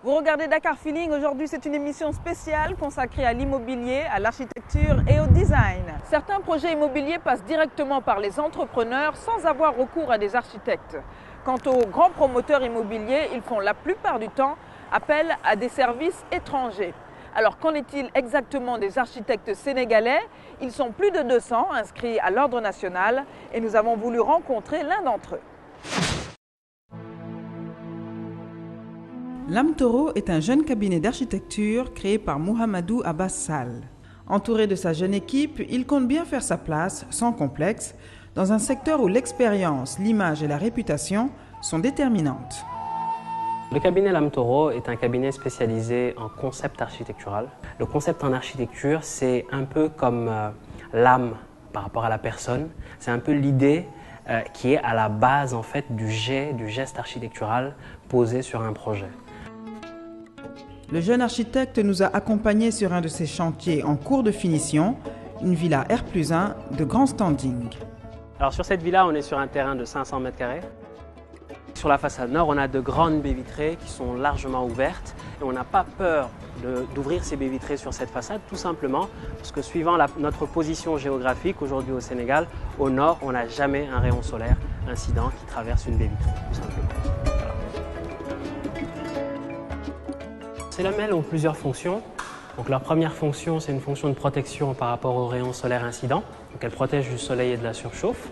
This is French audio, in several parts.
Vous regardez Dakar Feeling, aujourd'hui c'est une émission spéciale consacrée à l'immobilier, à l'architecture et au design. Certains projets immobiliers passent directement par les entrepreneurs sans avoir recours à des architectes. Quant aux grands promoteurs immobiliers, ils font la plupart du temps appel à des services étrangers. Alors qu'en est-il exactement des architectes sénégalais? Ils sont plus de 200 inscrits à l'ordre national et nous avons voulu rencontrer l'un d'entre eux. Lamtoro est un jeune cabinet d'architecture créé par Mohamedou Abbas Sall. Entouré de sa jeune équipe, il compte bien faire sa place, sans complexe, dans un secteur où l'expérience, l'image et la réputation sont déterminantes. Le cabinet Lamtoro est un cabinet spécialisé en concept architectural. Le concept en architecture, c'est un peu comme l'âme par rapport à la personne. C'est un peu l'idée qui est à la base en fait du geste architectural posé sur un projet. Le jeune architecte nous a accompagnés sur un de ses chantiers en cours de finition, une villa R+1 de grand standing. Alors sur cette villa, on est sur un terrain de 500 m². Sur la façade nord, on a de grandes baies vitrées qui sont largement ouvertes et on n'a pas peur d'ouvrir ces baies vitrées sur cette façade, tout simplement parce que suivant notre position géographique aujourd'hui au Sénégal, au nord, on n'a jamais un rayon solaire incident qui traverse une baie vitrée, tout simplement. Voilà. Ces lamelles ont plusieurs fonctions. Donc leur première fonction, c'est une fonction de protection par rapport aux rayons solaires incidents. Donc elles protègent du soleil et de la surchauffe.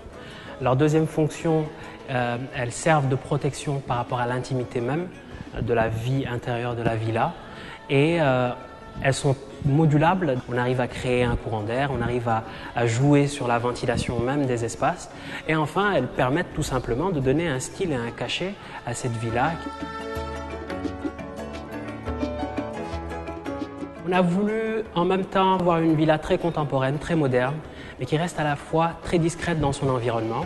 Leur deuxième fonction, elles servent de protection par rapport à l'intimité même de la vie intérieure de la villa. Et elles sont modulables. On arrive à créer un courant d'air, on arrive à jouer sur la ventilation même des espaces. Et enfin, elles permettent tout simplement de donner un style et un cachet à cette villa. On a voulu en même temps avoir une villa très contemporaine, très moderne, mais qui reste à la fois très discrète dans son environnement.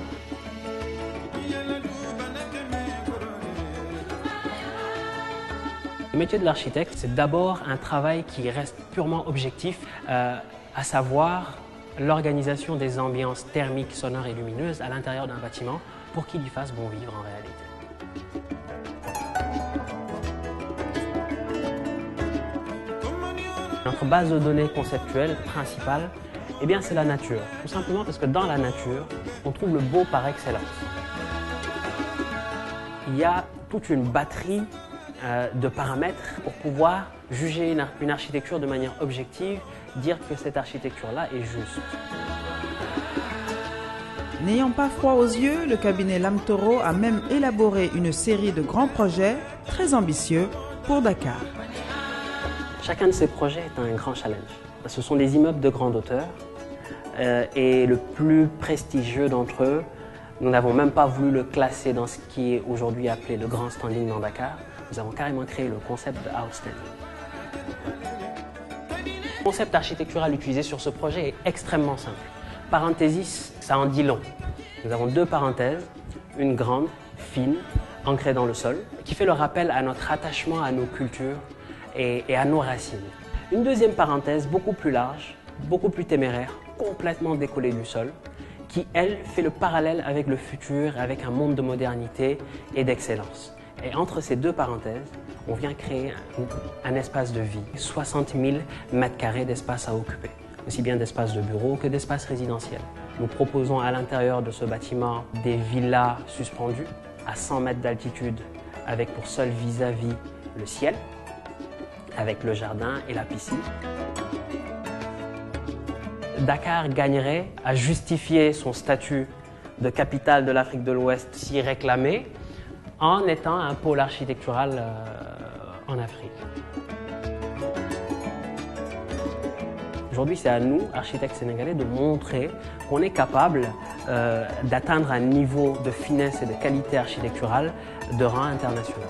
Le métier de l'architecte, c'est d'abord un travail qui reste purement objectif, à savoir l'organisation des ambiances thermiques, sonores et lumineuses à l'intérieur d'un bâtiment pour qu'il y fasse bon vivre en réalité. Notre base de données conceptuelle principale, eh bien, c'est la nature. Tout simplement parce que dans la nature, on trouve le beau par excellence. Il y a toute une batterie de paramètres pour pouvoir juger une architecture de manière objective, dire que cette architecture-là est juste. N'ayant pas froid aux yeux, le cabinet Lamtoro a même élaboré une série de grands projets très ambitieux pour Dakar. Chacun de ces projets est un grand challenge. Ce sont des immeubles de grande hauteur et le plus prestigieux d'entre eux, nous n'avons même pas voulu le classer dans ce qui est aujourd'hui appelé le grand standing dans Dakar. Nous avons carrément créé le concept de outstanding. Le concept architectural utilisé sur ce projet est extrêmement simple. Parenthesis, ça en dit long. Nous avons deux parenthèses, une grande, fine, ancrée dans le sol, qui fait le rappel à notre attachement à nos cultures et à nos racines. Une deuxième parenthèse beaucoup plus large, beaucoup plus téméraire, complètement décollée du sol, qui, elle, fait le parallèle avec le futur, avec un monde de modernité et d'excellence. Et entre ces deux parenthèses, on vient créer un espace de vie, 60 000 m² d'espace à occuper, aussi bien d'espace de bureau que d'espace résidentiel. Nous proposons à l'intérieur de ce bâtiment des villas suspendues à 100 mètres d'altitude, avec pour seul vis-à-vis le ciel, avec le jardin et la piscine. Dakar gagnerait à justifier son statut de capitale de l'Afrique de l'Ouest si réclamé en étant un pôle architectural en Afrique. Aujourd'hui, c'est à nous, architectes sénégalais, de montrer qu'on est capable d'atteindre un niveau de finesse et de qualité architecturale de rang international.